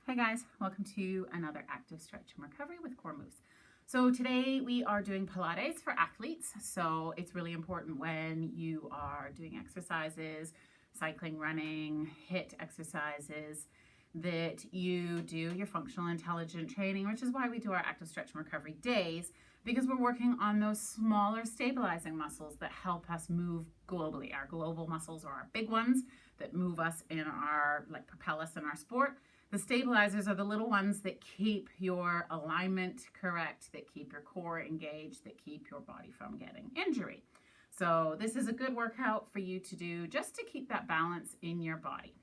Hi guys, welcome to another active stretch and recovery with core moves. So today we are doing Pilates for athletes. So it's really important when you are doing exercises, cycling, running, HIIT exercises, that you do your functional intelligent training, which is why we do our active stretch and recovery days, because we're working on those smaller stabilizing muscles that help us move globally. Our global muscles are our big ones that move us in our, propel us in our sport. The stabilizers are the little ones that keep your alignment correct, that keep your core engaged, that keep your body from getting injury. So this is a good workout for you to do just to keep that balance in your body.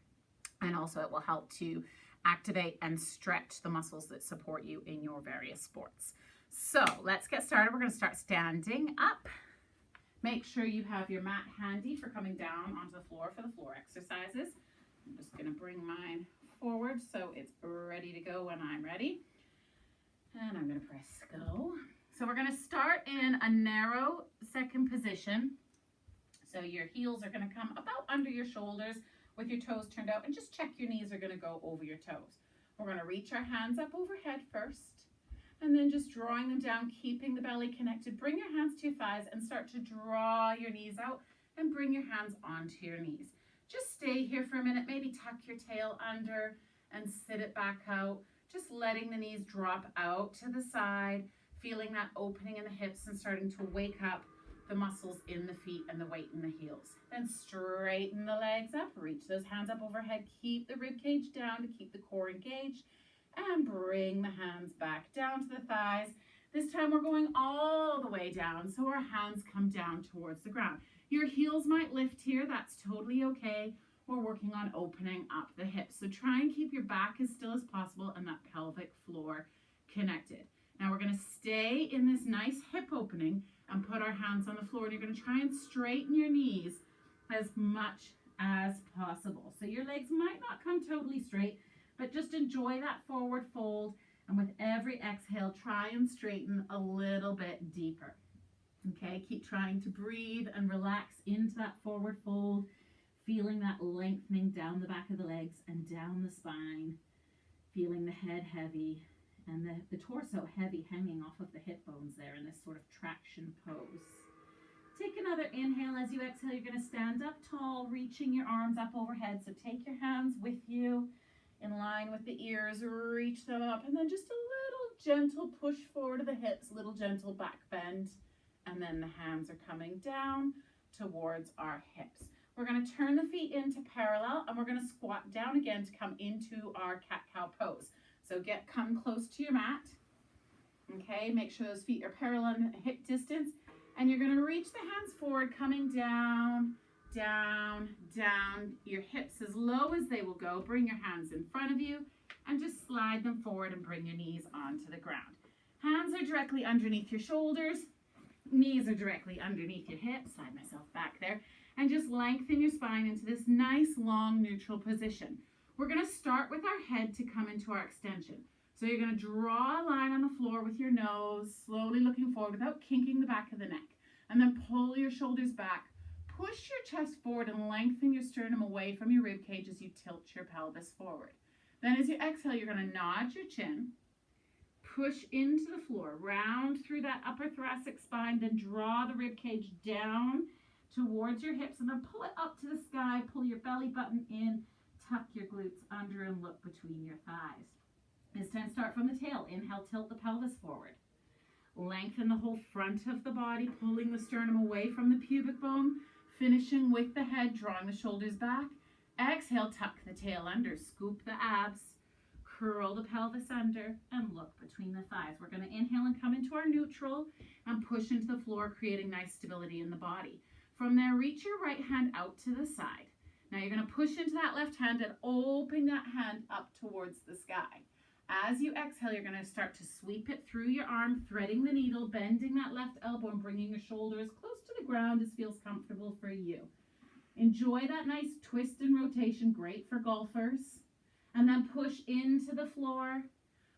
And also it will help to activate and stretch the muscles that support you in your various sports. So let's get started. We're going to start standing up. Make sure you have your mat handy for coming down onto the floor for the floor exercises. I'm just going to bring mine forward so it's ready to go when I'm ready. And I'm going to press go. So we're going to start in a narrow second position. So your heels are going to come about under your shoulders with your toes turned out, and just check your knees are going to go over your toes. We're going to reach our hands up overhead first, and then just drawing them down, keeping the belly connected. Bring your hands to your thighs and start to draw your knees out and bring your hands onto your knees. Just stay here for a minute, maybe tuck your tail under and sit it back out. Just letting the knees drop out to the side, feeling that opening in the hips and starting to wake up the muscles in the feet and the weight in the heels. Then straighten the legs up, reach those hands up overhead, keep the rib cage down to keep the core engaged, and bring the hands back down to the thighs. This time we're going all the way down, so our hands come down towards the ground. Your heels might lift here, that's totally okay. We're working on opening up the hips. So try and keep your back as still as possible and that pelvic floor connected. Now we're going to stay in this nice hip opening and put our hands on the floor. And you're going to try and straighten your knees as much as possible. So your legs might not come totally straight, but just enjoy that forward fold. And with every exhale, try and straighten a little bit deeper. Okay, keep trying to breathe and relax into that forward fold, feeling that lengthening down the back of the legs and down the spine, feeling the head heavy and the torso heavy hanging off of the hip bones there in this sort of traction pose. Take another inhale. As you exhale, you're going to stand up tall, reaching your arms up overhead. So take your hands with you in line with the ears, reach them up, and then just a little gentle push forward of the hips, little gentle back bend. And then the hands are coming down towards our hips. We're going to turn the feet into parallel, and we're going to squat down again to come into our cat-cow pose. So come close to your mat. Okay, make sure those feet are parallel in hip distance. And you're going to reach the hands forward, coming down, down, down. Your hips as low as they will go. Bring your hands in front of you and just slide them forward and bring your knees onto the ground. Hands are directly underneath your shoulders. Knees are directly underneath your hips. Slide myself back there. And just lengthen your spine into this nice, long, neutral position. We're going to start with our head to come into our extension. So you're going to draw a line on the floor with your nose, slowly looking forward without kinking the back of the neck. And then pull your shoulders back. Push your chest forward and lengthen your sternum away from your rib cage as you tilt your pelvis forward. Then as you exhale, you're going to nod your chin. Push into the floor, round through that upper thoracic spine, then draw the rib cage down towards your hips and then pull it up to the sky, pull your belly button in, tuck your glutes under and look between your thighs. This time start from the tail. Inhale, tilt the pelvis forward. Lengthen the whole front of the body, pulling the sternum away from the pubic bone, finishing with the head, drawing the shoulders back. Exhale, tuck the tail under, scoop the abs. Curl the pelvis under and look between the thighs. We're going to inhale and come into our neutral and push into the floor, creating nice stability in the body. From there, reach your right hand out to the side. Now you're going to push into that left hand and open that hand up towards the sky. As you exhale, you're going to start to sweep it through your arm, threading the needle, bending that left elbow and bringing your shoulders close to the ground as feels comfortable for you. Enjoy that nice twist and rotation, great for golfers. And then push into the floor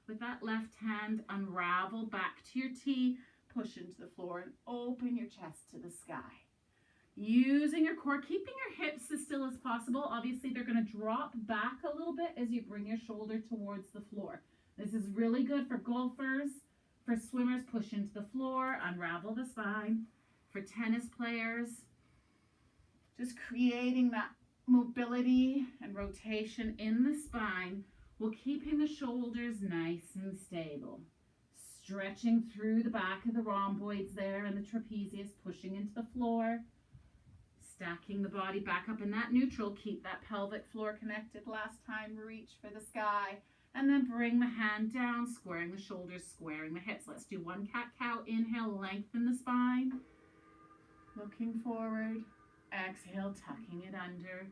with that left hand, unravel back to your T, push into the floor and open your chest to the sky. Using your core, keeping your hips as still as possible. Obviously, they're going to drop back a little bit as you bring your shoulder towards the floor. This is really good for golfers, for swimmers, push into the floor, unravel the spine. For tennis players, just creating that mobility and rotation in the spine while keeping the shoulders nice and stable. Stretching through the back of the rhomboids there and the trapezius, pushing into the floor. Stacking the body back up in that neutral. Keep that pelvic floor connected. Last time, reach for the sky. And then bring the hand down, squaring the shoulders, squaring the hips. Let's do one cat-cow. Inhale, lengthen the spine. Looking forward. Exhale, tucking it under.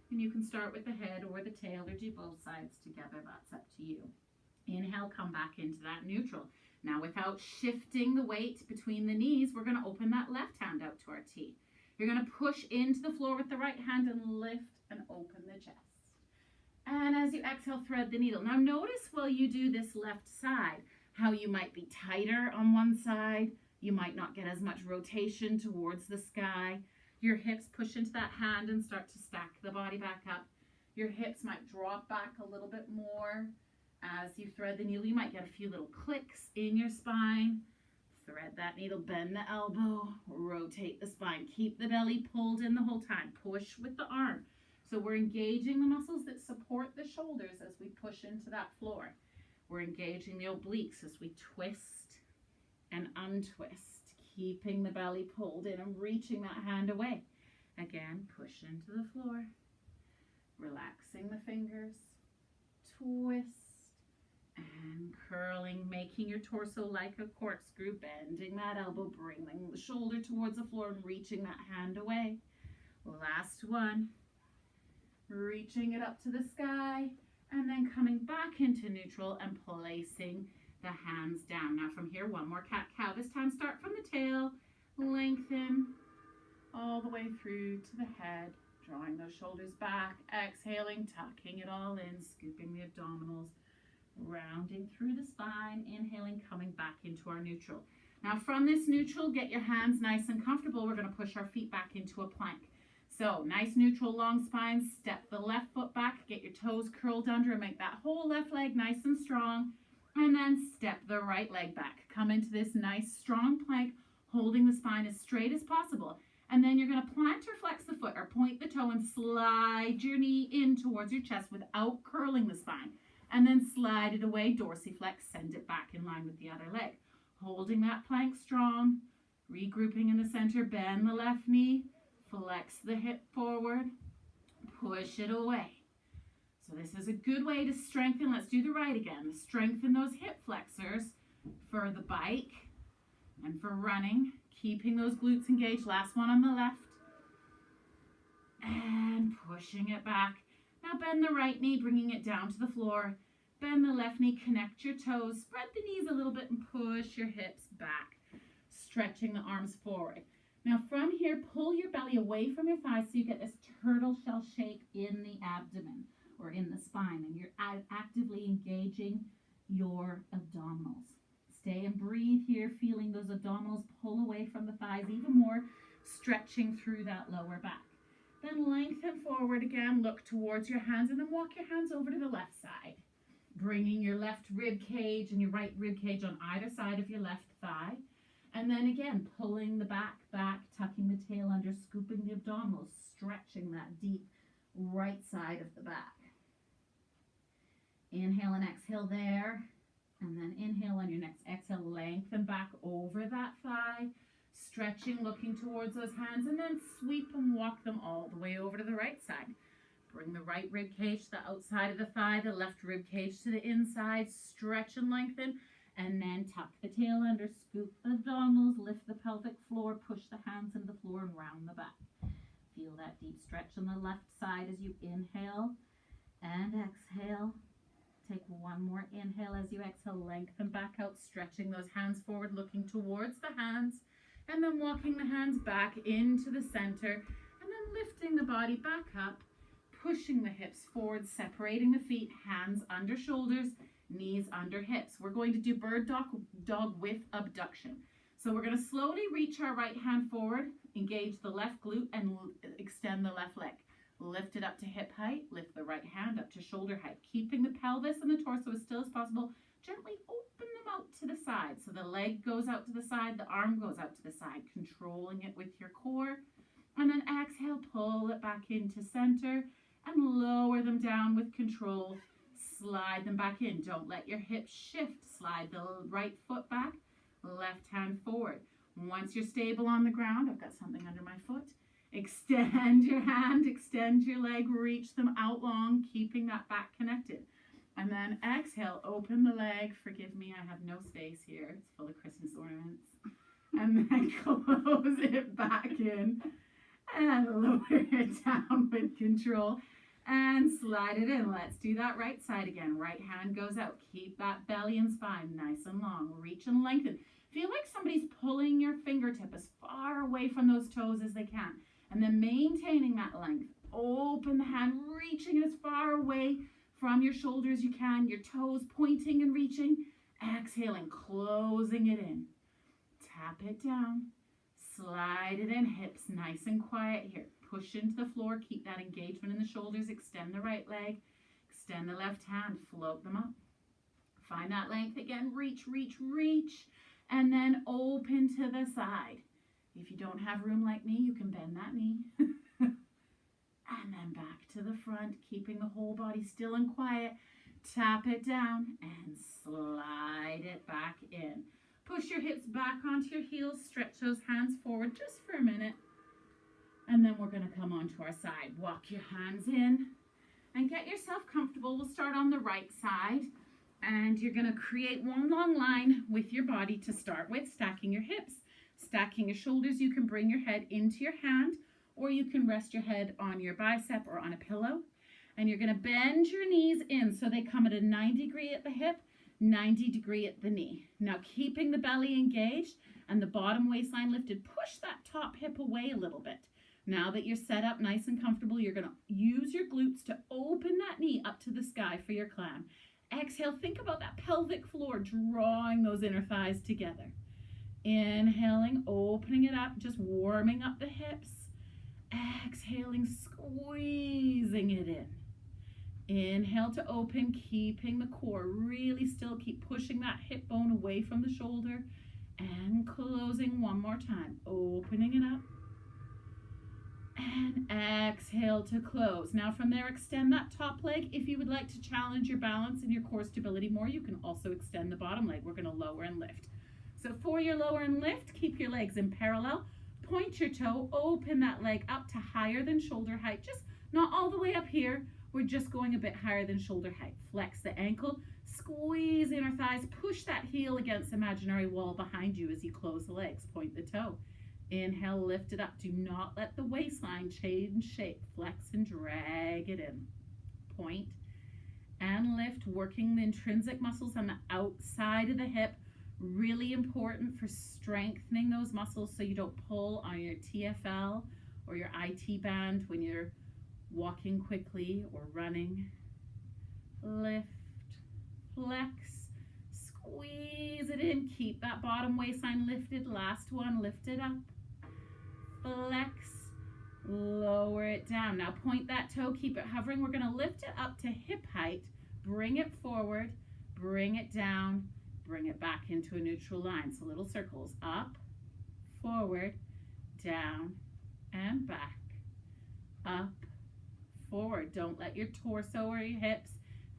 And you can start with the head or the tail or do both sides together. That's up to you. Inhale, come back into that neutral. Now, without shifting the weight between the knees, we're going to open that left hand out to our T. You're going to push into the floor with the right hand and lift and open the chest. And as you exhale, thread the needle. Now notice while you do this left side, how you might be tighter on one side. You might not get as much rotation towards the sky. Your hips push into that hand and start to stack the body back up. Your hips might drop back a little bit more. As you thread the needle, you might get a few little clicks in your spine. Thread that needle, bend the elbow, rotate the spine. Keep the belly pulled in the whole time. Push with the arm. So we're engaging the muscles that support the shoulders as we push into that floor. We're engaging the obliques as we twist and untwist, keeping the belly pulled in and reaching that hand away. Again, push into the floor, relaxing the fingers, twist, and curling, making your torso like a corkscrew, bending that elbow, bringing the shoulder towards the floor and reaching that hand away. Last one. Reaching it up to the sky and then coming back into neutral and placing the hands down. Now from here, one more cat-cow. This time start from the tail, lengthen all the way through to the head, drawing those shoulders back, exhaling, tucking it all in, scooping the abdominals, rounding through the spine, inhaling, coming back into our neutral. Now from this neutral, get your hands nice and comfortable. We're going to push our feet back into a plank. So nice neutral long spine, step the left foot back, get your toes curled under and make that whole left leg nice and strong. And then step the right leg back. Come into this nice strong plank, holding the spine as straight as possible. And then you're going to plant or flex the foot or point the toe and slide your knee in towards your chest without curling the spine. And then slide it away, dorsiflex, send it back in line with the other leg. Holding that plank strong, regrouping in the center, bend the left knee, flex the hip forward, push it away. So this is a good way to strengthen. Let's do the right again. Strengthen those hip flexors for the bike and for running, keeping those glutes engaged. Last one on the left. And pushing it back. Now bend the right knee, bringing it down to the floor. Bend the left knee, connect your toes, spread the knees a little bit and push your hips back, stretching the arms forward. Now from here, pull your belly away from your thighs so you get this turtle shell shape in the abdomen or in the spine, and you're actively engaging your abdominals. Stay and breathe here, feeling those abdominals pull away from the thighs even more, stretching through that lower back. Then lengthen forward again, look towards your hands, and then walk your hands over to the left side, bringing your left rib cage and your right rib cage on either side of your left thigh. And then again, pulling the back, tucking the tail under, scooping the abdominals, stretching that deep right side of the back. Inhale and exhale there. And then inhale on your next exhale, lengthen back over that thigh, stretching, looking towards those hands, and then sweep and walk them all the way over to the right side. Bring the right rib cage to the outside of the thigh, the left rib cage to the inside, stretch and lengthen. And then tuck the tail under, scoop the abdominals, lift the pelvic floor, push the hands into the floor and round the back. Feel that deep stretch on the left side as you inhale and exhale. Take one more inhale as you exhale, lengthen back out, stretching those hands forward, looking towards the hands, and then walking the hands back into the center, and then lifting the body back up, pushing the hips forward, separating the feet, hands under shoulders, knees under hips. We're going to do bird dog with abduction. So we're going to slowly reach our right hand forward, Engage the left glute and extend the left leg. Lift it up to hip height. Lift the right hand up to shoulder height. Keeping the pelvis and the torso as still as possible. Gently open them out to the side. So the leg goes out to the side, the arm goes out to the side, controlling it with your core. And then exhale, pull it back into center and lower them down with control. Slide them back in. Don't let your hips shift. Slide the right foot back, left hand forward. Once you're stable on the ground, I've got something under my foot. Extend your hand, extend your leg, reach them out long, keeping that back connected. And then exhale, open the leg. Forgive me, I have no space here. It's full of Christmas ornaments. And then close it back in and lower it down with control and slide it in. Let's do that right side again. Right hand goes out. Keep that belly and spine nice and long. Reach and lengthen. Feel like somebody's pulling your fingertip as far away from those toes as they can. And then maintaining that length. Open the hand, reaching it as far away from your shoulder as you can. Your toes pointing and reaching. Exhaling, closing it in. Tap it down. Slide it in. Hips nice and quiet here. Push into the floor. Keep that engagement in the shoulders. Extend the right leg. Extend the left hand. Float them up. Find that length again. Reach, reach, reach. And then open to the side. If you don't have room like me, you can bend that knee. And then back to the front, keeping the whole body still and quiet. Tap it down and slide it back in. Push your hips back onto your heels. Stretch those hands forward just for a minute. And then we're going to come onto our side. Walk your hands in and get yourself comfortable. We'll start on the right side. And you're going to create one long line with your body to start with, stacking your hips, stacking your shoulders. You can bring your head into your hand, or you can rest your head on your bicep or on a pillow. And you're going to bend your knees in so they come at a 90 degree at the hip, 90 degree at the knee. Now keeping the belly engaged and the bottom waistline lifted, push that top hip away a little bit. Now that you're set up nice and comfortable, you're going to use your glutes to open that knee up to the sky for your climb. Exhale, think about that pelvic floor, drawing those inner thighs together. Inhaling, opening it up, just warming up the hips. Exhaling, squeezing it in. Inhale to open, keeping the core really still. Keep pushing that hip bone away from the shoulder. And closing one more time, opening it up. And exhale to close. Now from there, extend that top leg. If you would like to challenge your balance and your core stability more, you can also extend the bottom leg. We're going to lower and lift. So for your lower and lift, keep your legs in parallel. Point your toe, open that leg up to higher than shoulder height. Just not all the way up here. We're just going a bit higher than shoulder height. Flex the ankle, squeeze inner thighs, push that heel against the imaginary wall behind you as you close the legs. Point the toe. Inhale, lift it up. Do not let the waistline change shape. Flex and drag it in. Point and lift, working the intrinsic muscles on the outside of the hip. Really important for strengthening those muscles so you don't pull on your TFL or your IT band when you're walking quickly or running. Lift, flex, squeeze it in. Keep that bottom waistline lifted. Last one, lift it up. Flex, lower it down. Now point that toe, keep it hovering. We're going to lift it up to hip height, bring it forward, bring it down, bring it back into a neutral line. So little circles, up, forward, down, and back, up, forward. Don't let your torso or your hips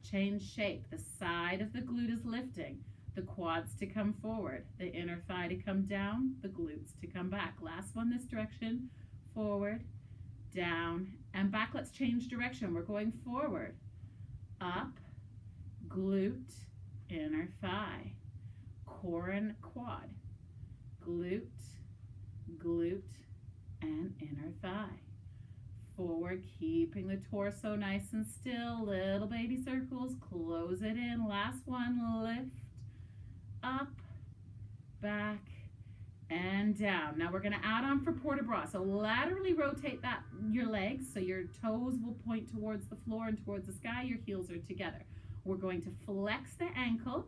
change shape. The side of the glute is lifting. The quads to come forward, the inner thigh to come down, the glutes to come back. Last one this direction, forward, down, and back. Let's change direction. We're going forward, up, glute, inner thigh, core and quad, glute, glute, and inner thigh. Forward, keeping the torso nice and still. Little baby circles, close it in. Last one, lift, up, back, and down. Now we're going to add on for port de bras. So laterally rotate your legs so your toes will point towards the floor and towards the sky. Your heels are together. We're going to flex the ankle,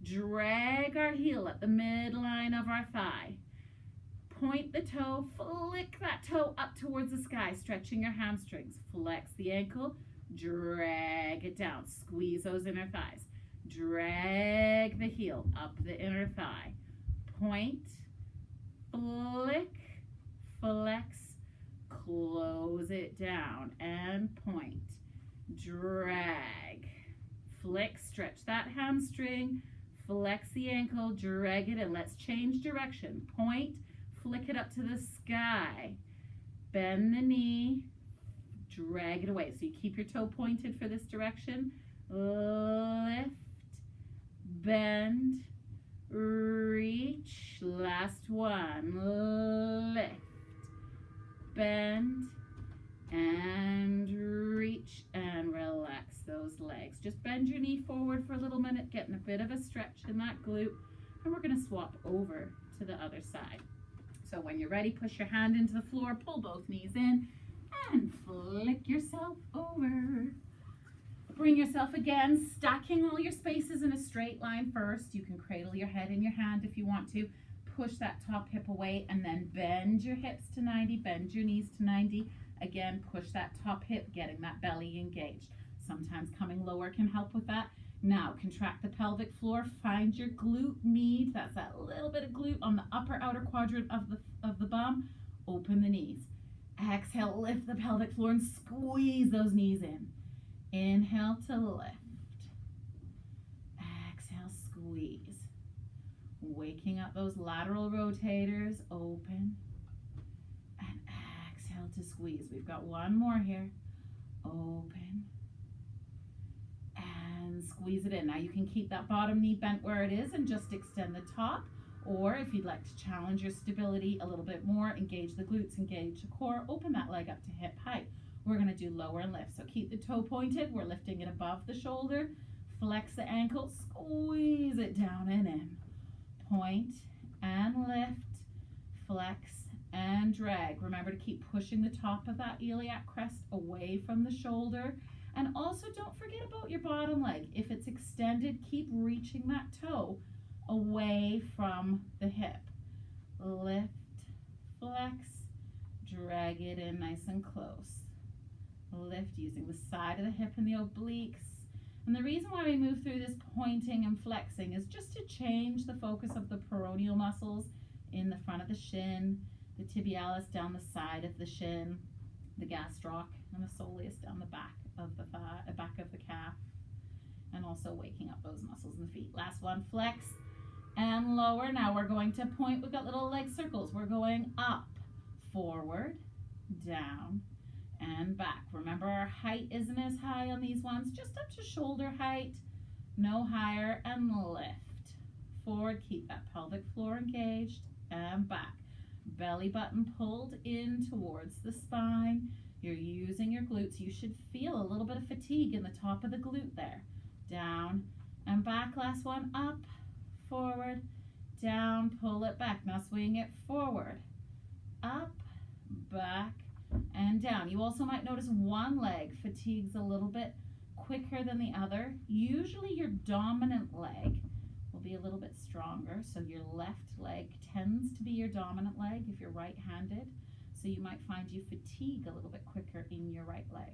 drag our heel at the midline of our thigh. Point the toe, flick that toe up towards the sky, stretching your hamstrings. Flex the ankle, drag it down. Squeeze those inner thighs. Drag the heel up the inner thigh. Point, flick, flex, close it down, and point. Drag, flick, stretch that hamstring, flex the ankle, drag it in. Let's change direction. Point, flick it up to the sky. Bend the knee, drag it away. So you keep your toe pointed for this direction. Lift, bend, reach. Last one. Lift, bend, and reach, and relax those legs. Just bend your knee forward for a little minute, getting a bit of a stretch in that glute. And we're going to swap over to the other side. So when you're ready, push your hand into the floor, pull both knees in, and flick yourself over. Bring yourself again, stacking all your spaces in a straight line first. You can cradle your head in your hand if you want to. Push that top hip away, and then bend your hips to 90, bend your knees to 90. Again, push that top hip, getting that belly engaged. Sometimes coming lower can help with that. Now, contract the pelvic floor, find your glute med. That's that little bit of glute on the upper outer quadrant of the bum. Open the knees. Exhale, lift the pelvic floor and squeeze those knees in. Inhale to lift. Exhale, squeeze. Waking up those lateral rotators, open. And exhale to squeeze. We've got one more here. Open. And squeeze it in. Now you can keep that bottom knee bent where it is and just extend the top. Or if you'd like to challenge your stability a little bit more, engage the glutes, engage the core, open that leg up to hip height. We're going to do lower and lift. So keep the toe pointed. We're lifting it above the shoulder. Flex the ankle, squeeze it down and in. Point and lift, flex and drag. Remember to keep pushing the top of that iliac crest away from the shoulder. And also don't forget about your bottom leg. If it's extended, keep reaching that toe away from the hip. Lift, flex, drag it in nice and close. Lift using the side of the hip and the obliques. And the reason why we move through this pointing and flexing is just to change the focus of the peroneal muscles in the front of the shin, the tibialis down the side of the shin, the gastroc and the soleus down the back of the thigh, back of the calf, and also waking up those muscles in the feet. Last one, flex and lower. Now we're going to point. We've got little leg circles. We're going up, forward, down, and back. Remember, our height isn't as high on these ones, just up to shoulder height, no higher, and lift. Forward, keep that pelvic floor engaged, and back. Belly button pulled in towards the spine. You're using your glutes. You should feel a little bit of fatigue in the top of the glute there. Down and back. Last one, up, forward, down, pull it back. Now swing it forward, up, back, and down. You also might notice one leg fatigues a little bit quicker than the other. Usually your dominant leg will be a little bit stronger. So your left leg tends to be your dominant leg if you're right-handed. So you might find you fatigue a little bit quicker in your right leg.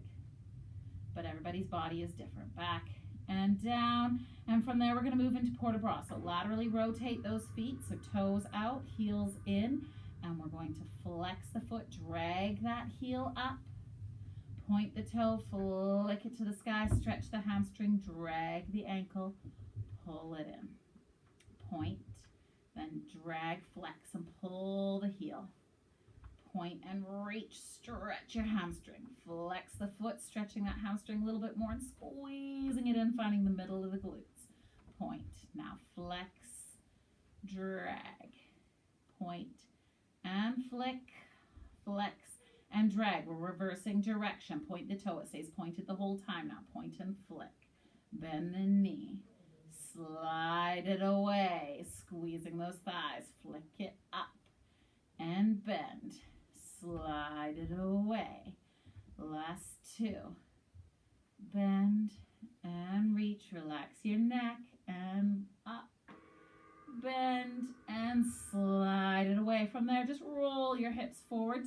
But everybody's body is different. Back and down. And from there, we're going to move into port de bras. So laterally rotate those feet. So toes out, heels in. And we're going to flex the foot, drag that heel up. Point the toe, flick it to the sky, stretch the hamstring, drag the ankle, pull it in. Point, then drag, flex, and pull the heel. Point and reach, stretch your hamstring. Flex the foot, stretching that hamstring a little bit more and squeezing it in, finding the middle of the glutes. Point. Now flex, drag, point, and flick, flex, and drag. We're reversing direction. Point the toe. It stays pointed the whole time. Now point and flick. Bend the knee. Slide it away. Squeezing those thighs. Flick it up and bend. Slide it away. Last two. Bend and reach. Relax your neck and up. Bend and slide it away. From there, just roll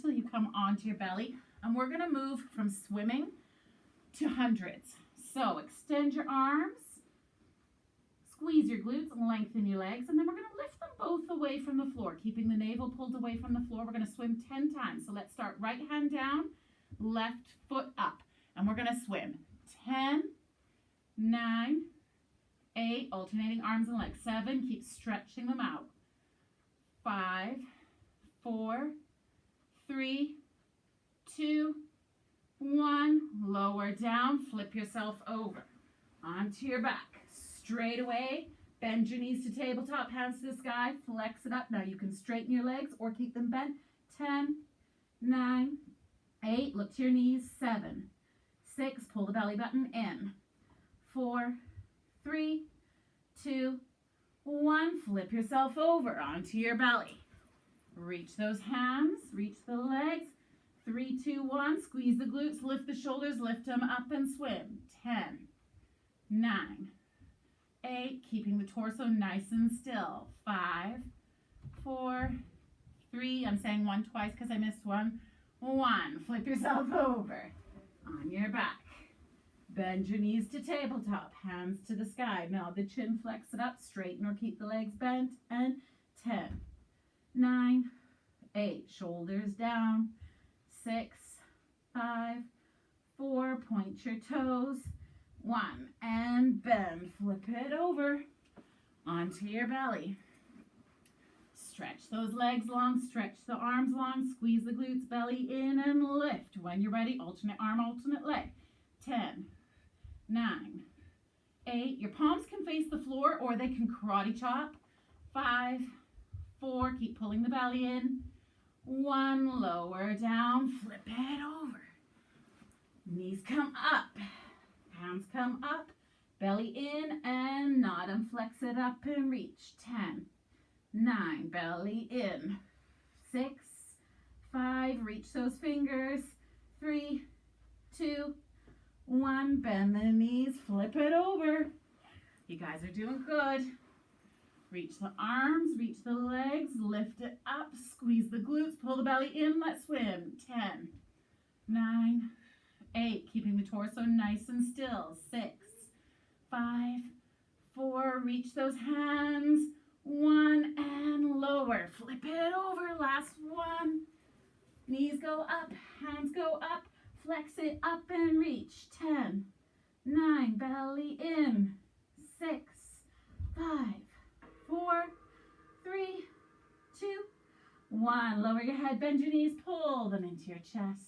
forward till you come onto your belly. And we're going to move from swimming to hundreds. So extend your arms, squeeze your glutes, lengthen your legs, and then we're going to lift them both away from the floor, keeping the navel pulled away from the floor. We're going to swim 10 times. So let's start right hand down, left foot up, and we're going to swim 10, 9, 8, alternating arms and legs, 7, keep stretching them out, 5, 4, 3, 2, 1, lower down, flip yourself over, onto your back, straight away, bend your knees to tabletop, hands to the sky, flex it up. Now you can straighten your legs or keep them bent, 10, 9, 8, look to your knees, 7, 6, pull the belly button in, 4, 3, 2, 1, flip yourself over onto your belly. Reach those hands, reach the legs, 3, 2, 1, squeeze the glutes, lift the shoulders, lift them up and swim, 10, 9, 8, keeping the torso nice and still, 5, 4, 3, I'm saying 1 twice because I missed 1, 1, flip yourself over on your back. Bend your knees to tabletop, hands to the sky. Now the chin, flex it up, straighten or keep the legs bent, and 10, 9, 8, shoulders down, 6, 5, 4, point your toes, 1, and bend, flip it over onto your belly. Stretch those legs long, stretch the arms long, squeeze the glutes, belly in and lift. When you're ready, alternate arm, alternate leg. 10, 9, 8, your palms can face the floor or they can karate chop. 5, 4, keep pulling the belly in. 1, lower down, flip it over. Knees come up, hands come up, belly in and nod and flex it up and reach. 10, 9, belly in. 6, 5, reach those fingers. 3, 2, 1, bend the knees, flip it over. You guys are doing good. Reach the arms, reach the legs, lift it up, squeeze the glutes, pull the belly in, let's swim. 10, 9, 8, keeping the torso nice and still. 6, 5, 4, reach those hands. 1, and lower. Flip it over, last 1. Knees go up, hands go up, flex it up and reach. 10, 9, belly in. 6, 5, 4, 3, 2, 1. Lower your head, bend your knees, pull them into your chest.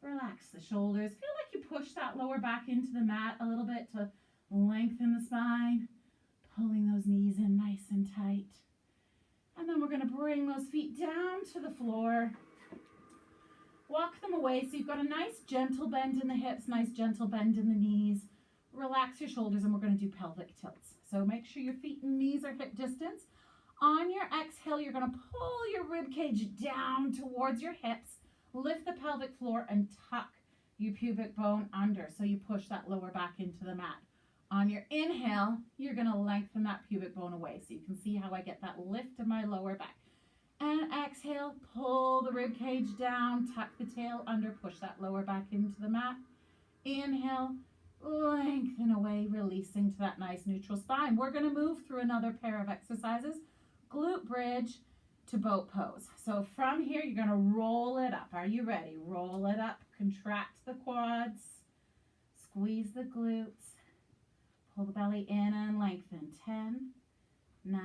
Relax the shoulders. Feel like you push that lower back into the mat a little bit to lengthen the spine. Pulling those knees in nice and tight. And then we're going to bring those feet down to the floor. Walk them away so you've got a nice gentle bend in the hips, nice gentle bend in the knees. Relax your shoulders and we're going to do pelvic tilts. So make sure your feet and knees are hip distance. On your exhale, you're going to pull your rib cage down towards your hips. Lift the pelvic floor and tuck your pubic bone under so you push that lower back into the mat. On your inhale, you're going to lengthen that pubic bone away so you can see how I get that lift of my lower back. And exhale, pull the rib cage down, tuck the tail under, push that lower back into the mat. Inhale, lengthen away, releasing to that nice neutral spine. We're going to move through another pair of exercises. Glute bridge to boat pose. So from here, you're going to roll it up. Are you ready? Roll it up, contract the quads, squeeze the glutes, pull the belly in and lengthen. 10, 9,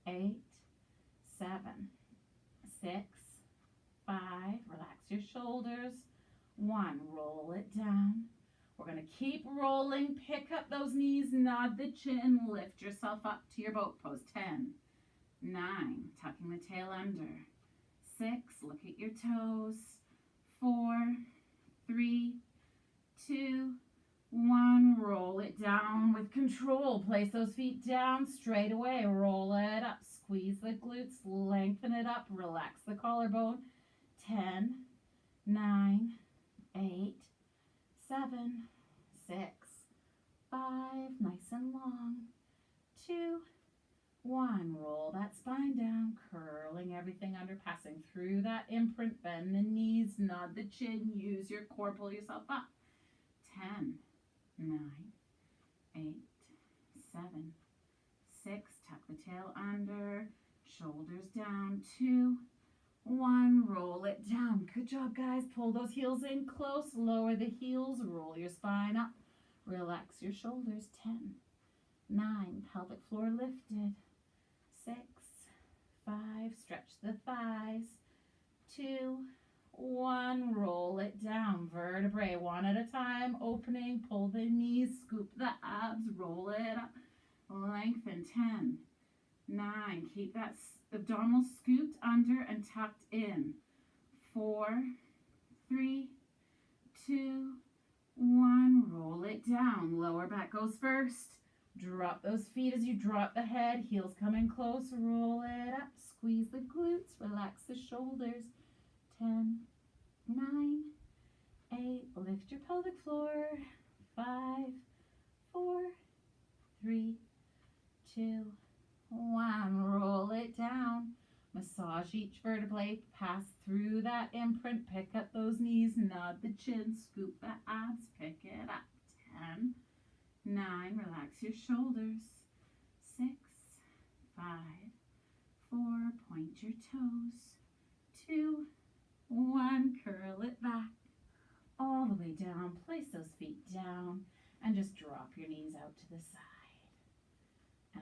8, 7, 6, 5, relax your shoulders. 1, roll it down. We're going to keep rolling, pick up those knees, nod the chin, lift yourself up to your boat pose. 10, 9, tucking the tail under. 6, look at your toes. 4, 3, 2, 1, roll it down with control. Place those feet down straight away. Roll it up. Squeeze the glutes. Lengthen it up. Relax the collarbone. 10, 9, 8, 7, 6, 5. Nice and long. 2, 1. Roll that spine down, curling everything under, passing through that imprint. Bend the knees, nod the chin, use your core, pull yourself up. 10, 9, 8, 7, 6. Tuck the tail under, shoulders down. 2, 1. Roll it down. Good job, guys. Pull those heels in close. Lower the heels. Roll your spine up. Relax your shoulders. 10, 9. Pelvic floor lifted. 6, 5. Stretch the thighs. 2, 1. Roll it down. Vertebrae one at a time. Opening. Pull the knees. Scoop the abs. Roll it up. Lengthen. 10, 9. Keep that abdominal scooped under and tucked in. 4, 3, 2, 1. Roll it down. Lower back goes first. Drop those feet as you drop the head. Heels coming close. Roll it up. Squeeze the glutes. Relax the shoulders. 10, 9, 8. Lift your pelvic floor. 5, 4, 3, 2, 1. Roll it down. Massage each vertebrae. Pass through that imprint. Pick up those knees. Nod the chin. Scoop the abs. Pick it up. 10, 9. Relax your shoulders. 6, 5, 4. Point your toes. 2, 1. Curl it back. All the way down. Place those feet down. And just drop your knees out to the side.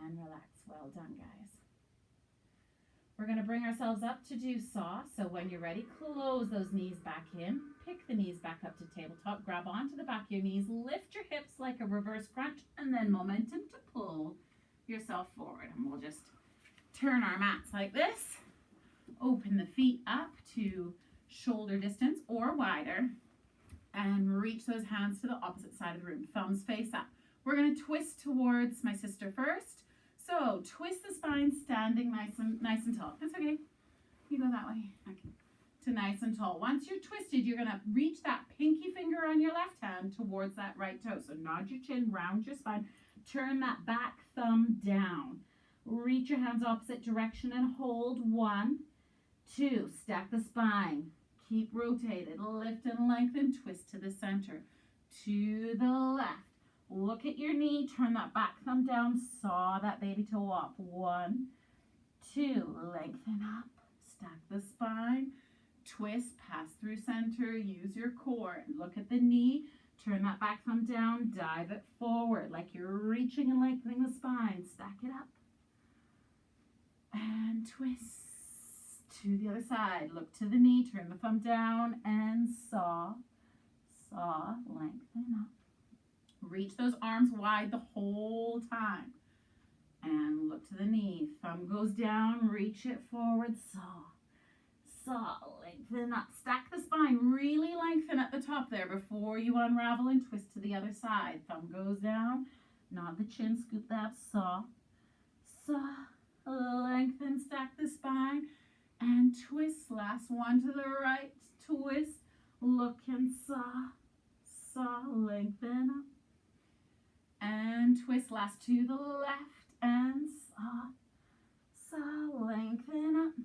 And relax. Well done, guys. We're going to bring ourselves up to do saw. So when you're ready, close those knees back in. Pick the knees back up to tabletop. Grab onto the back of your knees. Lift your hips like a reverse crunch. And then momentum to pull yourself forward. And we'll just turn our mats like this. Open the feet up to shoulder distance or wider. And reach those hands to the opposite side of the room. Thumbs face up. We're going to twist towards my sister first. So twist the spine, standing nice and tall. That's okay. You go that way. Okay. To nice and tall. Once you're twisted, you're going to reach that pinky finger on your left hand towards that right toe. So nod your chin, round your spine. Turn that back thumb down. Reach your hands opposite direction and hold. 1, 2. Stack the spine. Keep rotated. Lift and lengthen. Twist to the center. To the left. Look at your knee. Turn that back thumb down. Saw that baby toe up. 1, 2. Lengthen up. Stack the spine. Twist. Pass through center. Use your core. Look at the knee. Turn that back thumb down. Dive it forward like you're reaching and lengthening the spine. Stack it up. And twist to the other side. Look to the knee. Turn the thumb down and saw. Saw. Lengthen up. Reach those arms wide the whole time. And look to the knee. Thumb goes down. Reach it forward. Saw. Saw. Lengthen up. Stack the spine. Really lengthen at the top there before you unravel and twist to the other side. Thumb goes down. Nod the chin. Scoop that. Saw. Saw. Lengthen. Stack the spine. And twist. Last one to the right. Twist. Look and saw. Saw. Lengthen up. And twist. Last to the left. And saw. Saw. Lengthen up.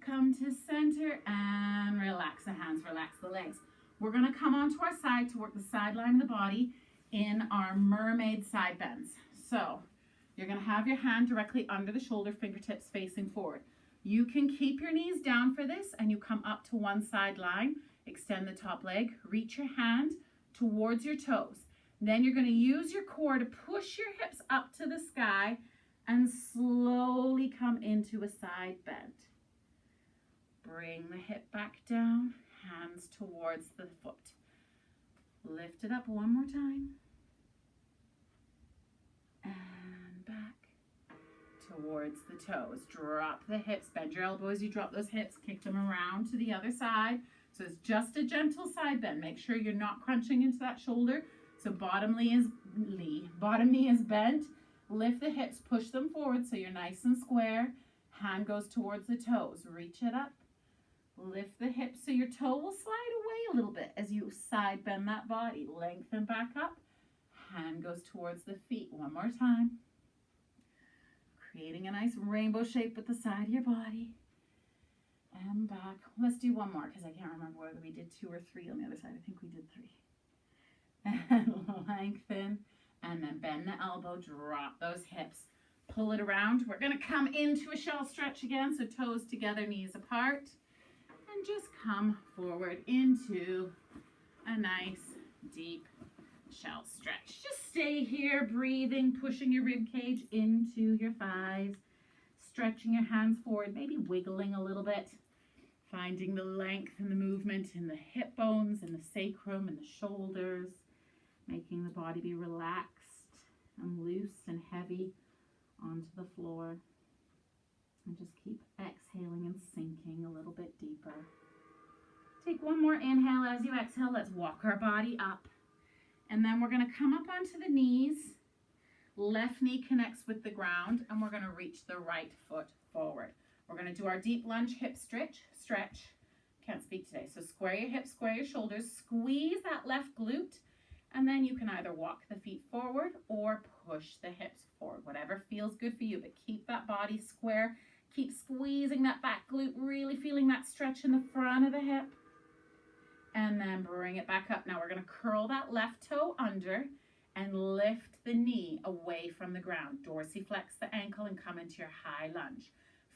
Come to center and relax the hands. Relax the legs. We're going to come onto our side to work the side line of the body in our mermaid side bends. So you're going to have your hand directly under the shoulder, fingertips facing forward. You can keep your knees down for this and you come up to one side line. Extend the top leg. Reach your hand towards your toes. Then you're going to use your core to push your hips up to the sky and slowly come into a side bend. Bring the hip back down, hands towards the foot. Lift it up one more time. And back towards the toes. Drop the hips, bend your elbows, you drop those hips, kick them around to the other side. So it's just a gentle side bend. Make sure you're not crunching into that shoulder. So bottom knee is bent. Lift the hips, push them forward so you're nice and square. Hand goes towards the toes. Reach it up. Lift the hips so your toe will slide away a little bit as you side bend that body. Lengthen back up. Hand goes towards the feet. One more time. creating a nice rainbow shape with the side of your body. And back. Let's do one more because I can't remember whether we did 2 or 3 on the other side. I think we did 3. And lengthen, and then bend the elbow, drop those hips. Pull it around. We're going to come into a shell stretch again, so toes together, knees apart. And just come forward into a nice, deep shell stretch. Just stay here, breathing, pushing your rib cage into your thighs, stretching your hands forward, maybe wiggling a little bit, finding the length and the movement in the hip bones and the sacrum and the shoulders, making the body be relaxed and loose and heavy onto the floor. And just keep exhaling and sinking a little bit deeper. Take one more inhale. As you exhale, let's walk our body up. And then we're going to come up onto the knees. Left knee connects with the ground, and we're going to reach the right foot forward. We're going to do our deep lunge hip stretch. Can't speak today. So square your hips, square your shoulders, squeeze that left glute, and then you can either walk the feet forward or push the hips forward, whatever feels good for you, but keep that body square. Keep squeezing that back glute, really feeling that stretch in the front of the hip. And then bring it back up. Now we're going to curl that left toe under and lift the knee away from the ground. Dorsiflex the ankle and come into your high lunge.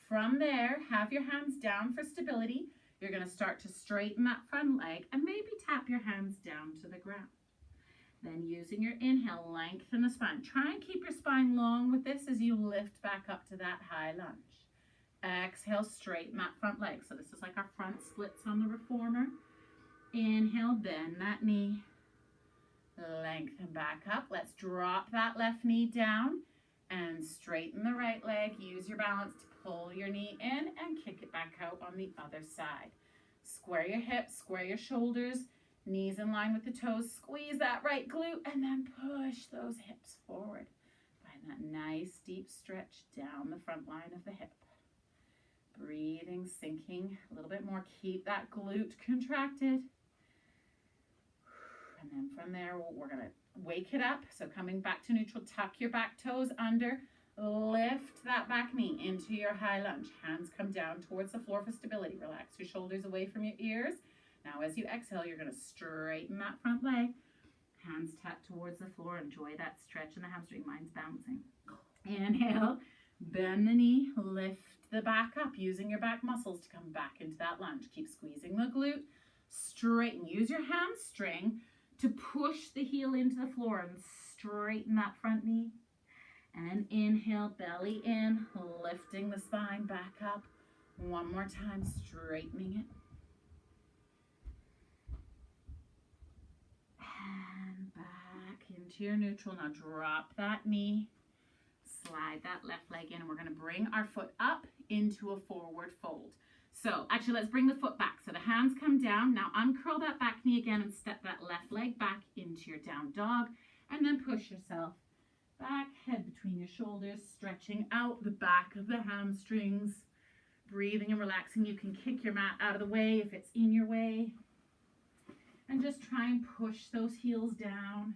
From there, have your hands down for stability. You're going to start to straighten that front leg and maybe tap your hands down to the ground. Then using your inhale, lengthen the spine. Try and keep your spine long with this as you lift back up to that high lunge. Exhale, straighten that front leg. So this is like our front splits on the reformer. Inhale, bend that knee. Lengthen back up. Let's drop that left knee down and straighten the right leg. Use your balance to pull your knee in and kick it back out on the other side. Square your hips, square your shoulders, knees in line with the toes. Squeeze that right glute and then push those hips forward. Find that nice deep stretch down the front line of the hip. Breathing, sinking a little bit more. Keep that glute contracted. And then from there, we're going to wake it up. So coming back to neutral, tuck your back toes under. Lift that back knee into your high lunge. Hands come down towards the floor for stability. Relax your shoulders away from your ears. Now as you exhale, you're going to straighten that front leg. Hands tucked towards the floor. Enjoy that stretch in the hamstring. Mine's bouncing. Inhale, bend the knee, lift the back up, using your back muscles to come back into that lunge. Keep squeezing the glute. Straighten. Use your hamstring to push the heel into the floor and straighten that front knee. And inhale, belly in, lifting the spine back up. One more time, straightening it. And back into your neutral. Now drop that knee. Slide that left leg in, and we're going to bring our foot up into a forward fold. So actually, let's bring the foot back. So the hands come down. Now uncurl that back knee again and step that left leg back into your down dog, and then push yourself back, head between your shoulders, stretching out the back of the hamstrings, breathing and relaxing. You can kick your mat out of the way if it's in your way, and just try and push those heels down,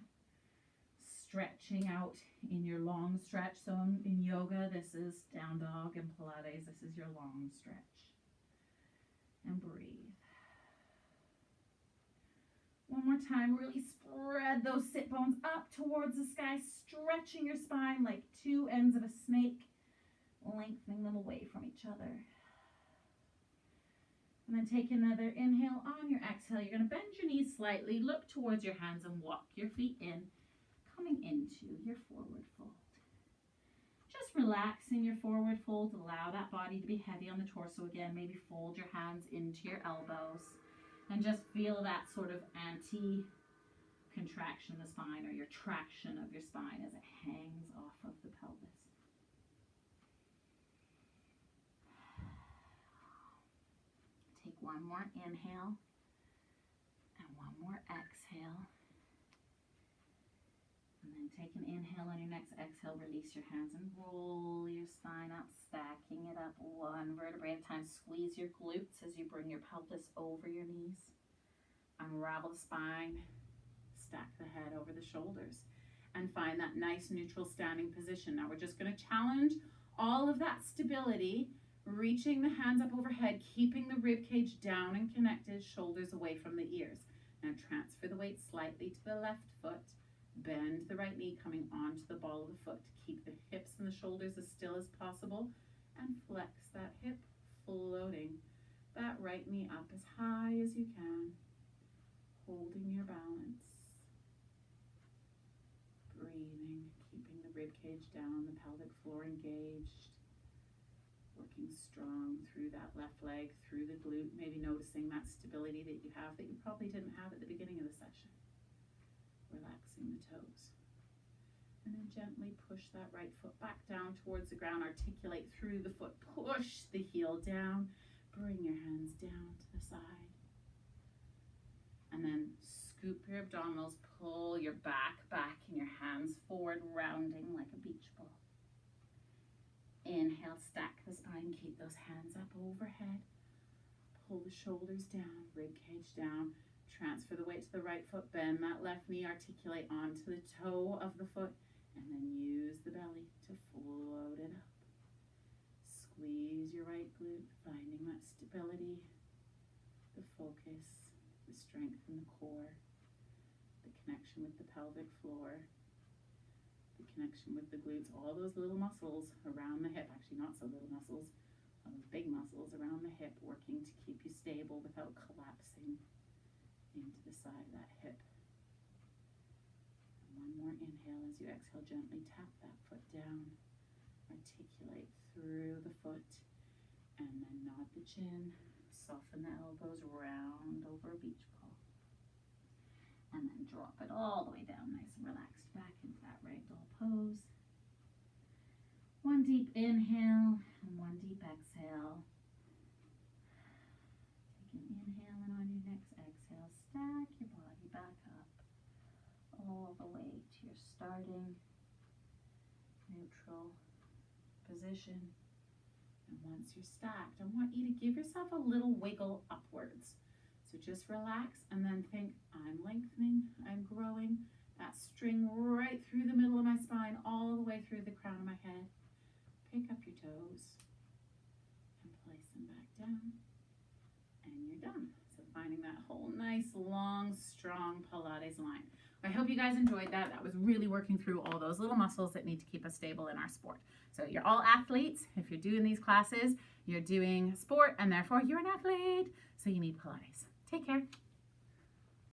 stretching out in your long stretch. So in yoga, this is down dog. In Pilates, this is your long stretch. And breathe. One more time, really spread those sit bones up towards the sky, stretching your spine like two ends of a snake, lengthening them away from each other. And then take another inhale. On your exhale, you're going to bend your knees slightly, look towards your hands and walk your feet in, coming into your forward fold. Just relax in your forward fold. Allow that body to be heavy on the torso again. Maybe fold your hands into your elbows and just feel that sort of anti-contraction of the spine, or your traction of your spine as it hangs off of the pelvis. Take one more inhale and one more exhale. And then take an inhale on your next exhale, release your hands and roll your spine up, stacking it up one vertebrae at a time. Squeeze your glutes as you bring your pelvis over your knees. Unravel the spine, stack the head over the shoulders, and find that nice neutral standing position. Now we're just going to challenge All of that stability, reaching the hands up overhead, keeping the rib cage down and connected, shoulders away from the ears. Now transfer the weight slightly to the left foot. Bend the right knee coming onto the ball of the foot. Keep the hips and the shoulders as still as possible and flex that hip, floating that right knee up as high as you can, holding your balance. Breathing, keeping the rib cage down, the pelvic floor engaged. Working strong through that left leg, through the glute, maybe noticing that stability that you have that you probably didn't have at the beginning of the session. Relaxing the toes. And then gently push that right foot back down towards the ground. Articulate through the foot. Push the heel down. Bring your hands down to the side. And then scoop your abdominals. Pull your back and your hands forward, rounding like a beach ball. Inhale, stack the spine. Keep those hands up overhead. Pull the shoulders down, rib cage down. Transfer the weight to the right foot. Bend that left knee. Articulate onto the toe of the foot. And then use the belly to float it up. Squeeze your right glute, finding that stability, the focus, the strength in the core, the connection with the pelvic floor, the connection with the glutes, all those little muscles around the hip, actually not so little muscles, all those big muscles around the hip working to keep you stable without collapsing into the side of that hip. One more inhale as you exhale, gently tap that foot down, articulate through the foot, and then nod the chin, soften the elbows, round over a beach ball. And then drop it all the way down, nice and relaxed back into that ragdoll pose. One deep inhale and one deep exhale. Take an inhale, and on your next exhale, stack your body back up all the way to your starting neutral position. And once you're stacked, I want you to give yourself a little wiggle upwards. So just relax and then think, I'm lengthening, I'm growing. That string right through the middle of my spine, all the way through the crown of my head. Pick up your toes and place them back down. And you're done. So finding that whole nice, long, strong Pilates line. I hope you guys enjoyed that. That was really working through all those little muscles that need to keep us stable in our sport. So you're all athletes. If you're doing these classes, you're doing sport, and therefore you're an athlete. So you need Pilates. Take care.